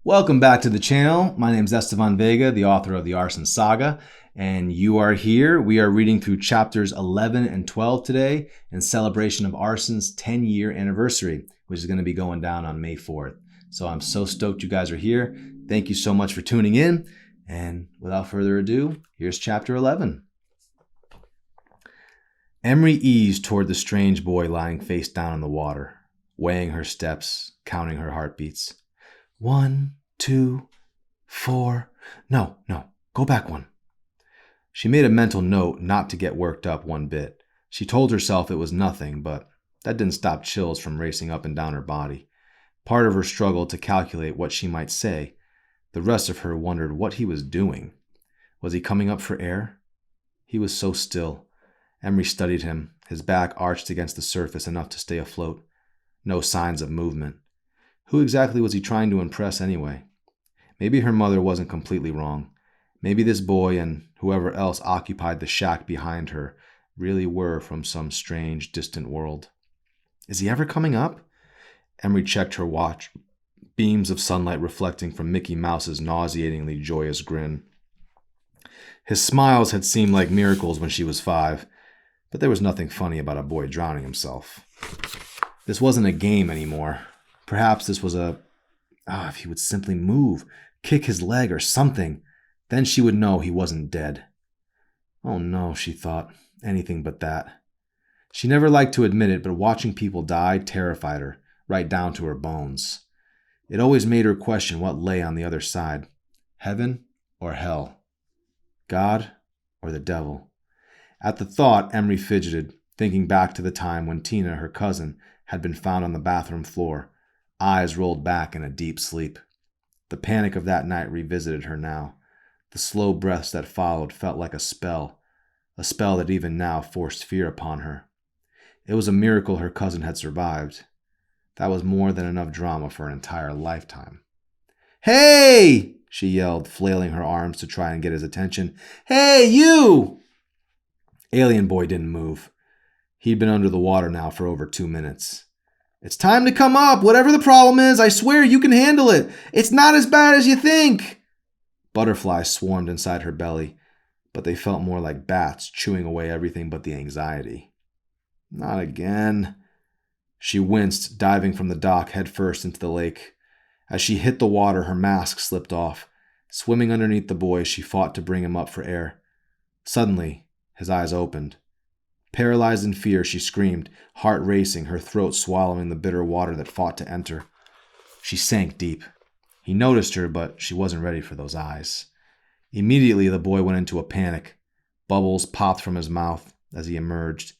Welcome back to the channel. My name is Estevan Vega, the author of the Arson saga, and you are here. We are reading through chapters 11 and 12 today in celebration of Arson's 10-year anniversary, which is going to be going down on May 4th. So I'm so stoked you guys are here. Thank you so much for tuning in. And without further ado, here's chapter 11. Emery eased toward the strange boy lying face down in the water, weighing her steps, counting her heartbeats. 1, 2, 4. No, go back one. She made a mental note not to get worked up one bit. She told herself it was nothing, but that didn't stop chills from racing up and down her body. Part of her struggled to calculate what she might say. The rest of her wondered what he was doing. Was he coming up for air? He was so still. Emery studied him, his back arched against the surface enough to stay afloat. No signs of movement. Who exactly was he trying to impress anyway? Maybe her mother wasn't completely wrong. Maybe this boy and whoever else occupied the shack behind her really were from some strange, distant world. Is he ever coming up? Emery checked her watch, beams of sunlight reflecting from Mickey Mouse's nauseatingly joyous grin. His smiles had seemed like miracles when she was 5, but there was nothing funny about a boy drowning himself. This wasn't a game anymore. Perhaps this was if he would simply move, kick his leg or something, then she would know he wasn't dead. Oh no, she thought, anything but that. She never liked to admit it, but watching people die terrified her, right down to her bones. It always made her question what lay on the other side. Heaven or hell? God or the devil? At the thought, Emery fidgeted, thinking back to the time when Tina, her cousin, had been found on the bathroom floor, eyes rolled back in a deep sleep. The panic of that night revisited her now. The slow breaths that followed felt like a spell that even now forced fear upon her. It was a miracle her cousin had survived. That was more than enough drama for an entire lifetime. "Hey!" she yelled, flailing her arms to try and get his attention. "Hey, you!" Alien boy didn't move. He'd been under the water now for over 2 minutes. "It's time to come up, whatever the problem is. I swear you can handle it. It's not as bad as you think." Butterflies swarmed inside her belly, but they felt more like bats chewing away everything but the anxiety. Not again. She winced, diving from the dock headfirst into the lake. As she hit the water, her mask slipped off. Swimming underneath the boy, she fought to bring him up for air. Suddenly, his eyes opened. Paralyzed in fear, she screamed, heart racing, her throat swallowing the bitter water that fought to enter. She sank deep. He noticed her, but she wasn't ready for those eyes. Immediately, the boy went into a panic. Bubbles popped from his mouth as he emerged.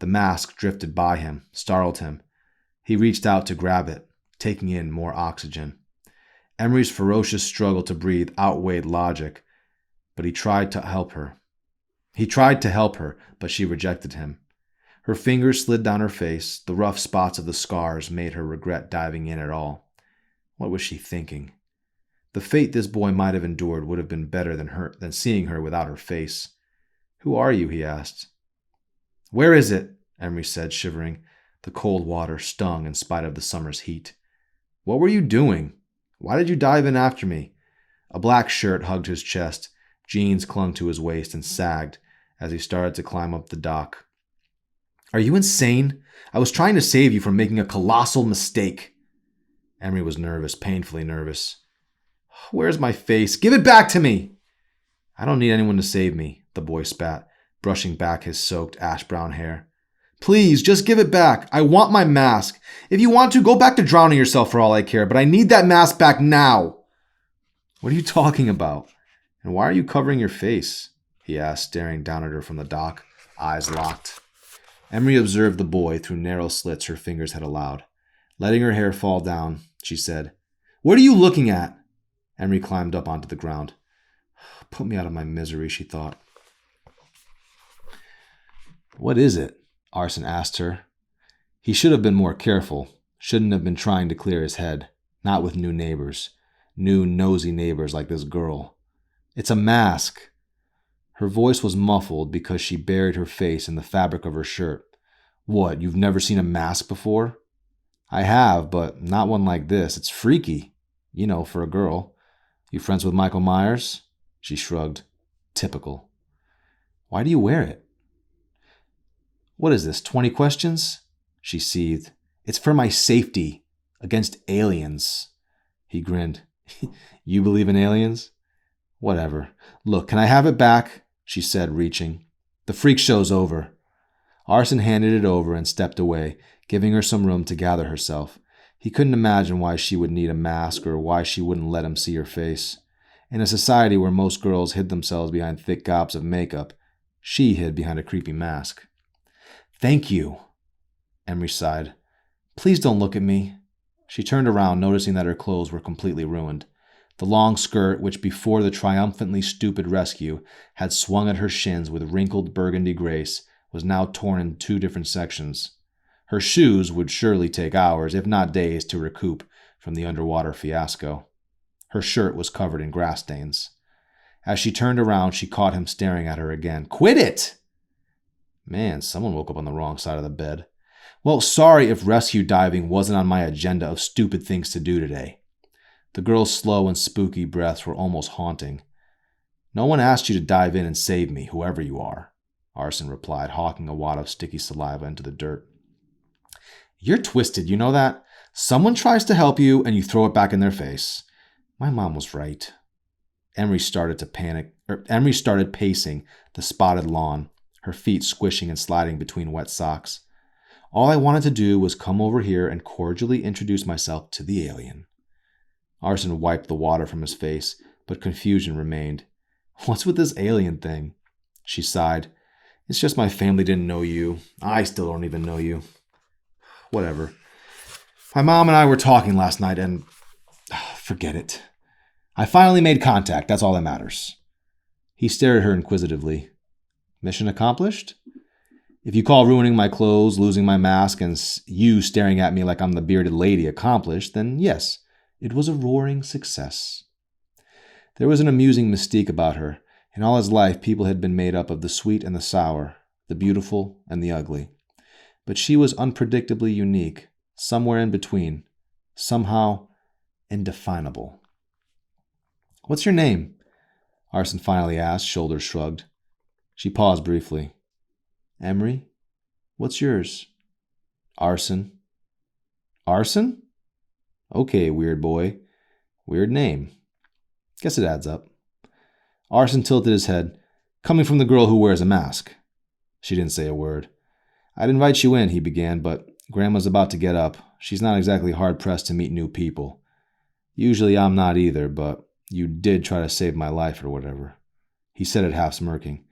The mask drifted by him, startled him. He reached out to grab it, taking in more oxygen. Emery's ferocious struggle to breathe outweighed logic, but he tried to help her. But she rejected him. Her fingers slid down her face. The rough spots of the scars made her regret diving in at all. What was she thinking? The fate this boy might have endured would have been better than seeing her without her face. "Who are you?" he asked. "Where is it?" Emery said, shivering. The cold water stung in spite of the summer's heat. "What were you doing? Why did you dive in after me?" A black shirt hugged his chest. Jeans clung to his waist and sagged as he started to climb up the dock. "Are you insane? I was trying to save you from making a colossal mistake." Emery was nervous, painfully nervous. "Where's my face? Give it back to me!" "I don't need anyone to save me," the boy spat, brushing back his soaked ash-brown hair. "Please, just give it back. I want my mask. If you want to, go back to drowning yourself for all I care, but I need that mask back now." "What are you talking about? And why are you covering your face?" he asked, staring down at her from the dock, eyes locked. Emery observed the boy through narrow slits her fingers had allowed. Letting her hair fall down, she said, "What are you looking at?" Emery climbed up onto the ground. "Put me out of my misery," she thought. "What is it?" Arson asked her. He should have been more careful, shouldn't have been trying to clear his head, not with new neighbors, new nosy neighbors like this girl. "It's a mask." Her voice was muffled because she buried her face in the fabric of her shirt. "What, you've never seen a mask before?" "I have, but not one like this. It's freaky." For a girl. You friends with Michael Myers? She shrugged. Typical. Why do you wear it? What is this, 20 questions? She seethed. It's for my safety. Against aliens. He grinned. You believe in aliens? Whatever. Look, can I have it back? She said, reaching. The freak show's over. Arson handed it over and stepped away, giving her some room to gather herself. He couldn't imagine why she would need a mask or why she wouldn't let him see her face. In a society where most girls hid themselves behind thick gobs of makeup, she hid behind a creepy mask. Thank you, Emery sighed. Please don't look at me. She turned around, noticing that her clothes were completely ruined. The long skirt, which before the triumphantly stupid rescue had swung at her shins with wrinkled burgundy grace, was now torn in 2 different sections. Her shoes would surely take hours, if not days, to recoup from the underwater fiasco. Her shirt was covered in grass stains. As she turned around, she caught him staring at her again. Quit it! Man, someone woke up on the wrong side of the bed. Well, sorry if rescue diving wasn't on my agenda of stupid things to do today. The girl's slow and spooky breaths were almost haunting. No one asked you to dive in and save me, whoever you are, Arson replied, hawking a wad of sticky saliva into the dirt. You're twisted, you know that? Someone tries to help you and you throw it back in their face. My mom was right. Emery started pacing the spotted lawn, her feet squishing and sliding between wet socks. All I wanted to do was come over here and cordially introduce myself to the alien. Arson wiped the water from his face, but confusion remained. What's with this alien thing? She sighed. It's just my family didn't know you. I still don't even know you. Whatever. My mom and I were talking last night and... Forget it. I finally made contact. That's all that matters. He stared at her inquisitively. Mission accomplished? If you call ruining my clothes, losing my mask, and you staring at me like I'm the bearded lady accomplished, then yes, it was a roaring success. There was an amusing mystique about her. In all his life, people had been made up of the sweet and the sour, the beautiful and the ugly. But she was unpredictably unique, somewhere in between, somehow indefinable. What's your name? Arson finally asked, shoulders shrugged. She paused briefly. Emery? What's yours? Arson. Arson? Okay, weird boy. Weird name. Guess it adds up. Arson tilted his head. Coming from the girl who wears a mask. She didn't say a word. I'd invite you in, he began, but Grandma's about to get up. She's not exactly hard-pressed to meet new people. Usually I'm not either, but you did try to save my life or whatever. He said it half smirking.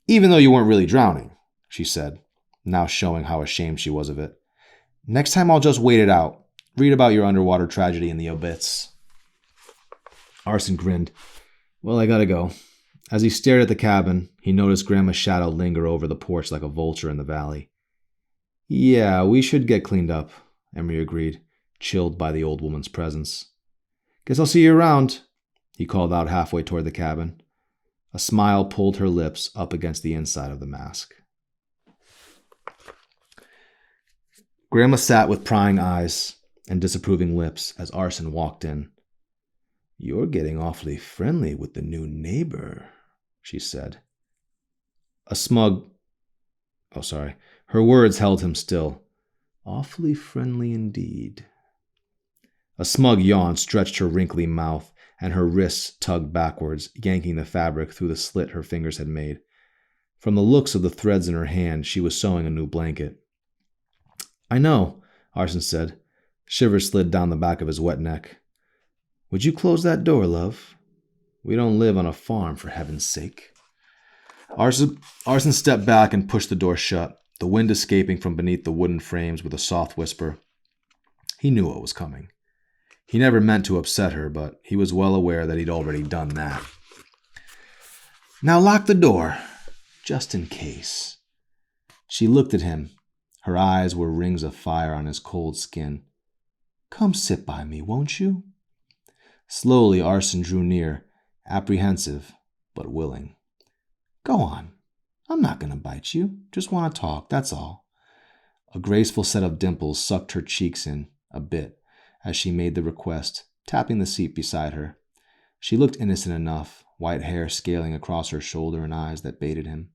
Even though you weren't really drowning, she said, now showing how ashamed she was of it. Next time I'll just wait it out. Read about your underwater tragedy in the obits. Arson grinned. Well, I gotta go. As he stared at the cabin, he noticed Grandma's shadow linger over the porch like a vulture in the valley. Yeah, we should get cleaned up, Emery agreed, chilled by the old woman's presence. Guess I'll see you around, he called out halfway toward the cabin. A smile pulled her lips up against the inside of the mask. Grandma sat with prying eyes and disapproving lips as Arson walked in. You're getting awfully friendly with the new neighbor, she said. Her words held him still. Awfully friendly indeed. A smug yawn stretched her wrinkly mouth, and her wrists tugged backwards, yanking the fabric through the slit her fingers had made. From the looks of the threads in her hand, she was sewing a new blanket. I know, Arson said. Shivers slid down the back of his wet neck. Would you close that door, love? We don't live on a farm, for heaven's sake. Arson stepped back and pushed the door shut, the wind escaping from beneath the wooden frames with a soft whisper. He knew what was coming. He never meant to upset her, but he was well aware that he'd already done that. Now lock the door, just in case. She looked at him. Her eyes were rings of fire on his cold skin. Come sit by me, won't you? Slowly, Arson drew near, apprehensive, but willing. Go on. I'm not going to bite you. Just want to talk, that's all. A graceful set of dimples sucked her cheeks in a bit as she made the request, tapping the seat beside her. She looked innocent enough, white hair scaling across her shoulder and eyes that baited him.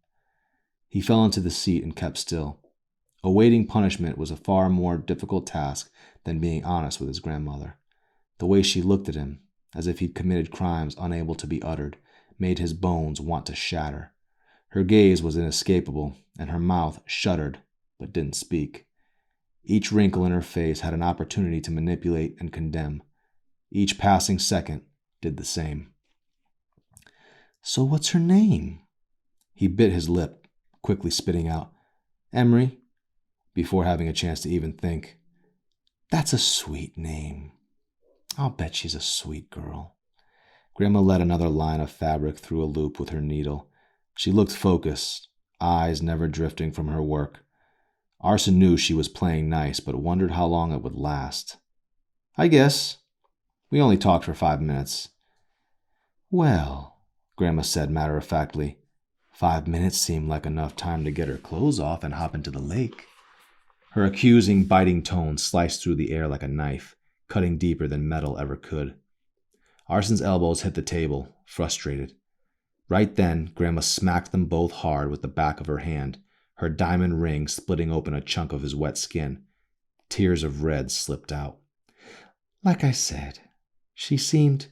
He fell into the seat and kept still. Awaiting punishment was a far more difficult task than being honest with his grandmother. The way she looked at him, as if he'd committed crimes unable to be uttered, made his bones want to shatter. Her gaze was inescapable, and her mouth shuddered, but didn't speak. Each wrinkle in her face had an opportunity to manipulate and condemn. Each passing second did the same. "So what's her name?" He bit his lip, quickly spitting out, "Emery," before having a chance to even think. "That's a sweet name. I'll bet she's a sweet girl." Grandma led another line of fabric through a loop with her needle. She looked focused, eyes never drifting from her work. Arson knew she was playing nice, but wondered how long it would last. "I guess. We only talked for 5 minutes. "Well," Grandma said matter-of-factly, 5 minutes seemed like enough time to get her clothes off and hop into the lake. Her accusing, biting tone sliced through the air like a knife, cutting deeper than metal ever could. Arson's elbows hit the table, frustrated. Right then, Grandma smacked them both hard with the back of her hand, her diamond ring splitting open a chunk of his wet skin. Tears of red slipped out. "Like I said, she seemed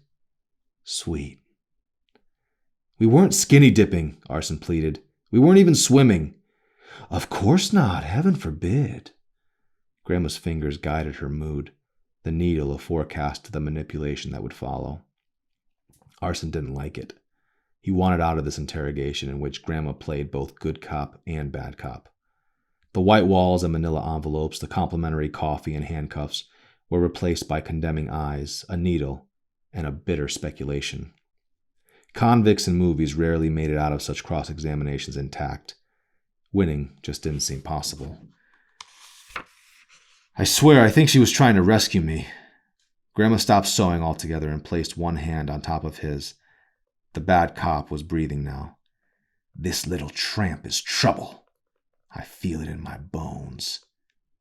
sweet." "We weren't skinny dipping," Arson pleaded. "We weren't even swimming." "Of course not. Heaven forbid." Grandma's fingers guided her mood, the needle a forecast to the manipulation that would follow. Arson didn't like it. He wanted out of this interrogation in which Grandma played both good cop and bad cop. The white walls and manila envelopes, the complimentary coffee and handcuffs were replaced by condemning eyes, a needle, and a bitter speculation. Convicts in movies rarely made it out of such cross-examinations intact. Winning just didn't seem possible. "I swear, I think she was trying to rescue me." Grandma stopped sewing altogether and placed one hand on top of his. The bad cop was breathing now. "This little tramp is trouble. I feel it in my bones.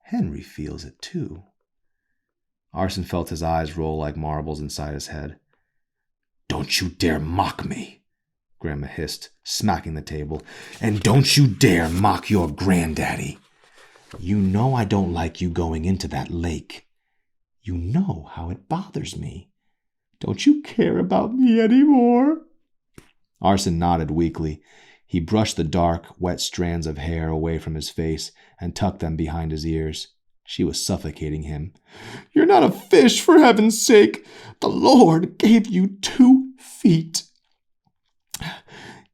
Henry feels it too." Arson felt his eyes roll like marbles inside his head. "Don't you dare mock me," Grandma hissed, smacking the table. "And don't you dare mock your granddaddy. You know I don't like you going into that lake. You know how it bothers me. Don't you care about me anymore?" Arson nodded weakly. He brushed the dark, wet strands of hair away from his face and tucked them behind his ears. She was suffocating him. "You're not a fish, for heaven's sake. The Lord gave you 2 feet.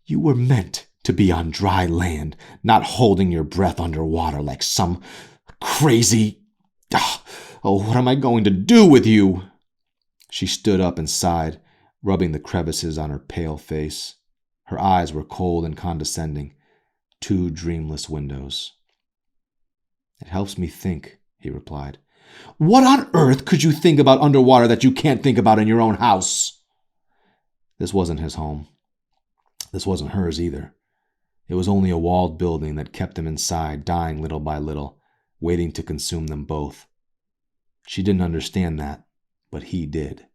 You were meant to be on dry land, not holding your breath underwater like some crazy... Oh, what am I going to do with you?" She stood up and sighed, rubbing the crevices on her pale face. Her eyes were cold and condescending, 2 dreamless windows. "It helps me think," he replied. "What on earth could you think about underwater that you can't think about in your own house?" This wasn't his home. This wasn't hers either. It was only a walled building that kept them inside, dying little by little, waiting to consume them both. She didn't understand that, but he did.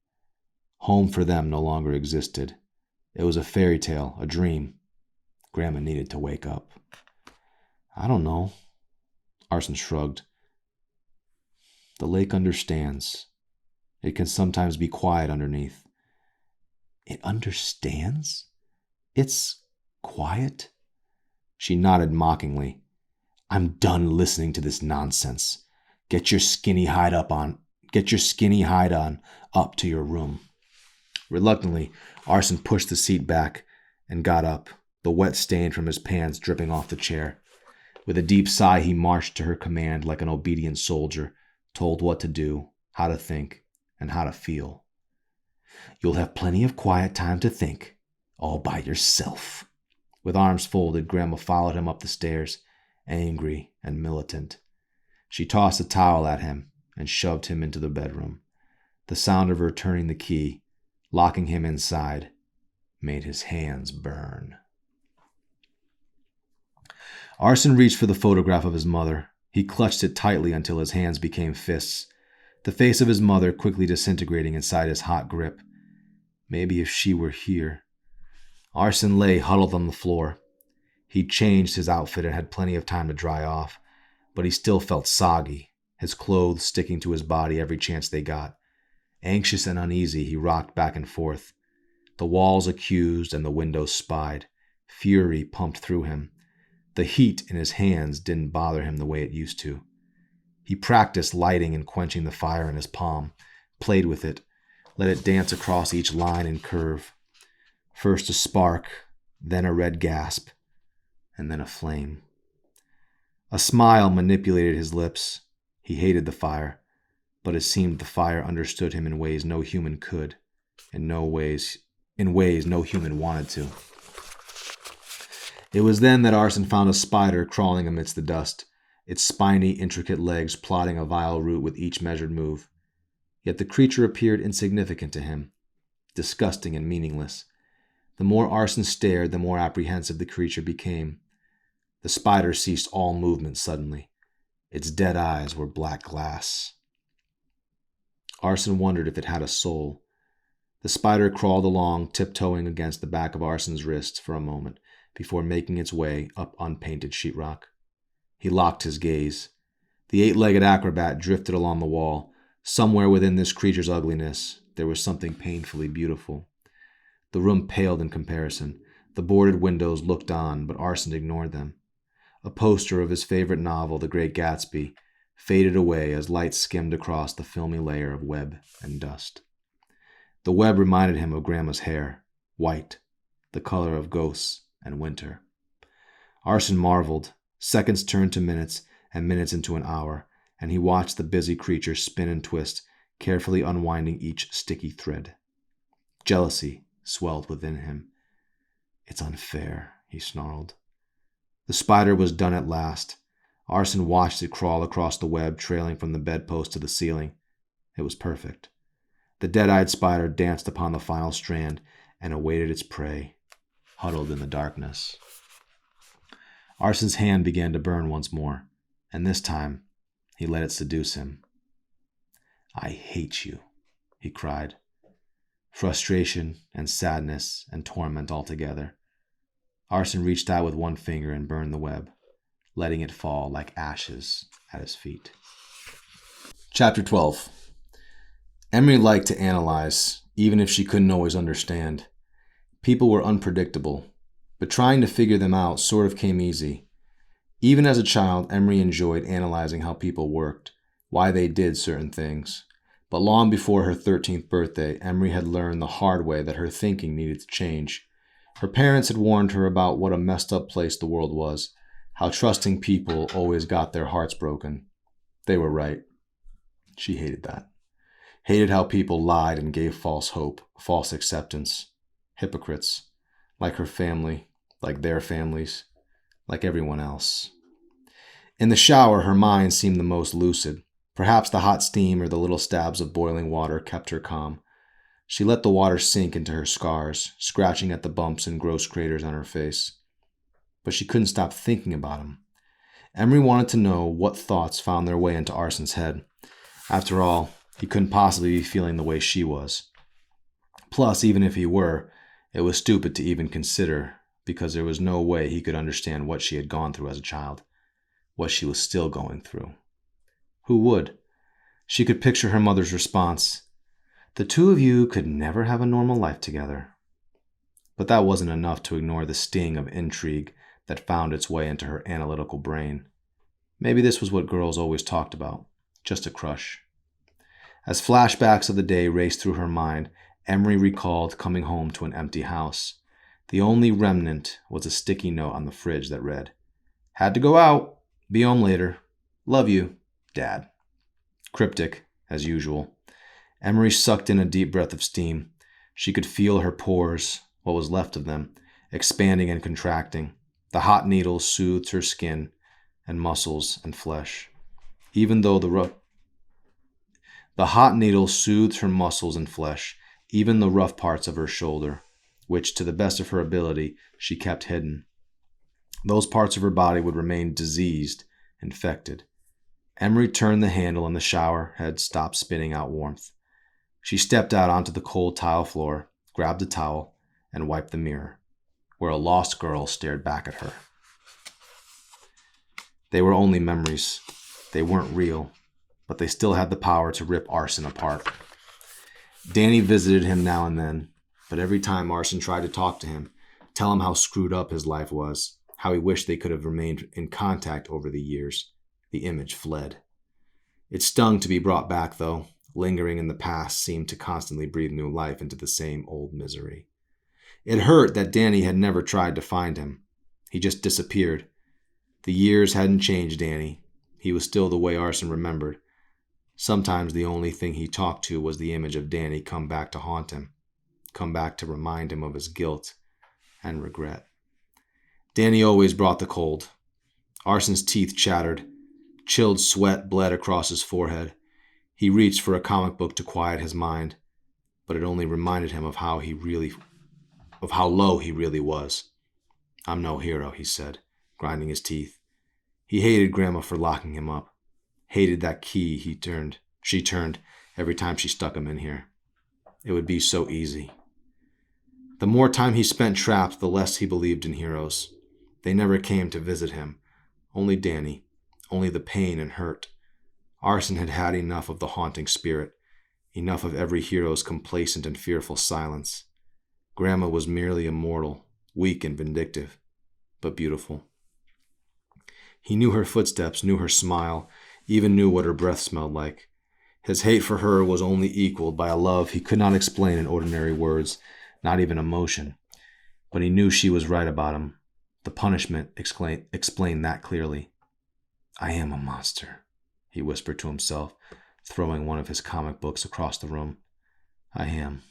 Home for them no longer existed. It was a fairy tale, a dream. Grandma needed to wake up. "I don't know." Arson shrugged. "The lake understands. It can sometimes be quiet underneath." "It understands? It's quiet?" She nodded mockingly. "I'm done listening to this nonsense. Get your skinny hide on up to your room." Reluctantly, Arson pushed the seat back and got up, the wet stain from his pants dripping off the chair. With a deep sigh, he marched to her command like an obedient soldier, told what to do, how to think, and how to feel. "You'll have plenty of quiet time to think, all by yourself." With arms folded, Grandma followed him up the stairs, angry and militant. She tossed a towel at him and shoved him into the bedroom. The sound of her turning the key, locking him inside, made his hands burn. Arson reached for the photograph of his mother. He clutched it tightly until his hands became fists. the face of his mother quickly disintegrating inside his hot grip. Maybe if she were here. Arson lay huddled on the floor. He'd changed his outfit and had plenty of time to dry off, but he still felt soggy, his clothes sticking to his body every chance they got. Anxious and uneasy, he rocked back and forth. The walls accused and the windows spied. Fury pumped through him. The heat in his hands didn't bother him the way it used to. He practiced lighting and quenching the fire in his palm, played with it, let it dance across each line and curve. First a spark, then a red gasp, and then a flame. A smile manipulated his lips. He hated the fire, but it seemed the fire understood him in ways no human could, in ways no human wanted to. It was then that Arson found a spider crawling amidst the dust, its spiny, intricate legs plotting a vile route with each measured move. Yet the creature appeared insignificant to him, disgusting and meaningless. The more Arson stared, the more apprehensive the creature became. The spider ceased all movement suddenly. Its dead eyes were black glass. Arson wondered if it had a soul. The spider crawled along, tiptoeing against the back of Arson's wrists for a moment, before making its way up unpainted sheetrock. He locked his gaze. The 8-legged acrobat drifted along the wall. Somewhere within this creature's ugliness, there was something painfully beautiful. The room paled in comparison. The boarded windows looked on, but Arson ignored them. A poster of his favorite novel, The Great Gatsby, faded away as light skimmed across the filmy layer of web and dust. The web reminded him of Grandma's hair, white, the color of ghosts and winter. Arson marveled. Seconds turned to minutes, and minutes into an hour, and he watched the busy creature spin and twist, carefully unwinding each sticky thread. Jealousy swelled within him. "It's unfair," he snarled. The spider was done at last. Arson watched it crawl across the web, trailing from the bedpost to the ceiling. It was perfect. The dead-eyed spider danced upon the final strand and awaited its prey, huddled in the darkness. Arson's hand began to burn once more, and this time he let it seduce him. "I hate you," he cried. Frustration and sadness and torment all together. Arson reached out with one finger and burned the web, letting it fall like ashes at his feet. Chapter 12. Emery liked to analyze, even if she couldn't always understand. People were unpredictable, but trying to figure them out sort of came easy. Even as a child, Emery enjoyed analyzing how people worked, why they did certain things. But long before her 13th birthday, Emery had learned the hard way that her thinking needed to change. Her parents had warned her about what a messed up place the world was, how trusting people always got their hearts broken. They were right. She hated that. Hated how people lied and gave false hope, false acceptance. Hypocrites. Like her family, like their families, like everyone else. In the shower, her mind seemed the most lucid. Perhaps the hot steam or the little stabs of boiling water kept her calm. She let the water sink into her scars, scratching at the bumps and gross craters on her face. But she couldn't stop thinking about him. Emery wanted to know what thoughts found their way into Arson's head. After all, he couldn't possibly be feeling the way she was. Plus, even if he were, it was stupid to even consider, because there was no way he could understand what she had gone through as a child, what she was still going through. Who would? She could picture her mother's response. "The two of you could never have a normal life together." But that wasn't enough to ignore the sting of intrigue that found its way into her analytical brain. Maybe this was what girls always talked about, just a crush. As flashbacks of the day raced through her mind, Emery recalled coming home to an empty house. The only remnant was a sticky note on the fridge that read, "Had to go out. Be home later. Love you, Dad." Cryptic, as usual. Emery sucked in a deep breath of steam. She could feel her pores, what was left of them, expanding and contracting. The hot needles soothed her skin and muscles and flesh. The hot needles soothed her muscles and flesh, even the rough parts of her shoulder, which, to the best of her ability, she kept hidden. Those parts of her body would remain diseased, infected. Emery turned the handle and the shower head stopped spinning out warmth. She stepped out onto the cold tile floor, grabbed a towel, and wiped the mirror, where a lost girl stared back at her. They were only memories. They weren't real, but they still had the power to rip Arson apart. Danny visited him now and then, but every time Arson tried to talk to him, tell him how screwed up his life was, how he wished they could have remained in contact over the years, the image fled. It stung to be brought back, though. Lingering in the past seemed to constantly breathe new life into the same old misery. It hurt that Danny had never tried to find him. He just disappeared. The years hadn't changed Danny. He was still the way Arson remembered. Sometimes the only thing he talked to was the image of Danny come back to haunt him, come back to remind him of his guilt and regret. Danny always brought the cold. Arson's teeth chattered. Chilled sweat bled across his forehead. He reached for a comic book to quiet his mind, but it only reminded him of how low he really was. "I'm no hero," he said, grinding his teeth. He hated Grandma for locking him up, hated that key she turned every time she stuck him in here. It would be so easy. The more time he spent trapped, the less he believed in heroes. They never came to visit him. Only Danny, only the pain and hurt. Arson had had enough of the haunting spirit, enough of every hero's complacent and fearful silence. Grandma was merely immortal, weak and vindictive, but beautiful. He knew her footsteps, knew her smile, even knew what her breath smelled like. His hate for her was only equaled by a love he could not explain in ordinary words, not even emotion. But he knew she was right about him. The punishment explained that clearly. "I am a monster," he whispered to himself, throwing one of his comic books across the room. "I am."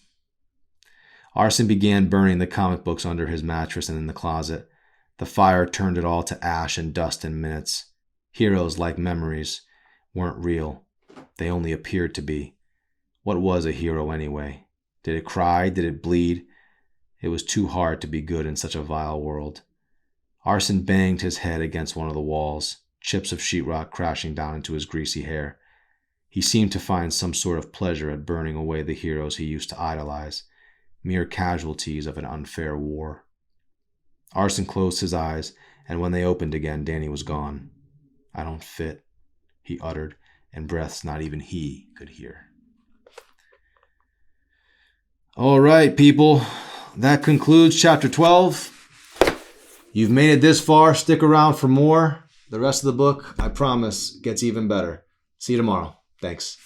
Arson began burning the comic books under his mattress and in the closet. The fire turned it all to ash and dust in minutes. Heroes, like memories, weren't real. They only appeared to be. What was a hero anyway? Did it cry? Did it bleed? It was too hard to be good in such a vile world. Arson banged his head against one of the walls, chips of sheetrock crashing down into his greasy hair. He seemed to find some sort of pleasure at burning away the heroes he used to idolize, mere casualties of an unfair war. Arson closed his eyes, and when they opened again, Danny was gone. "I don't fit," he uttered, in breaths not even he could hear. All right, people. That concludes chapter 12. You've made it this far. Stick around for more. The rest of the book, I promise, gets even better. See you tomorrow. Thanks.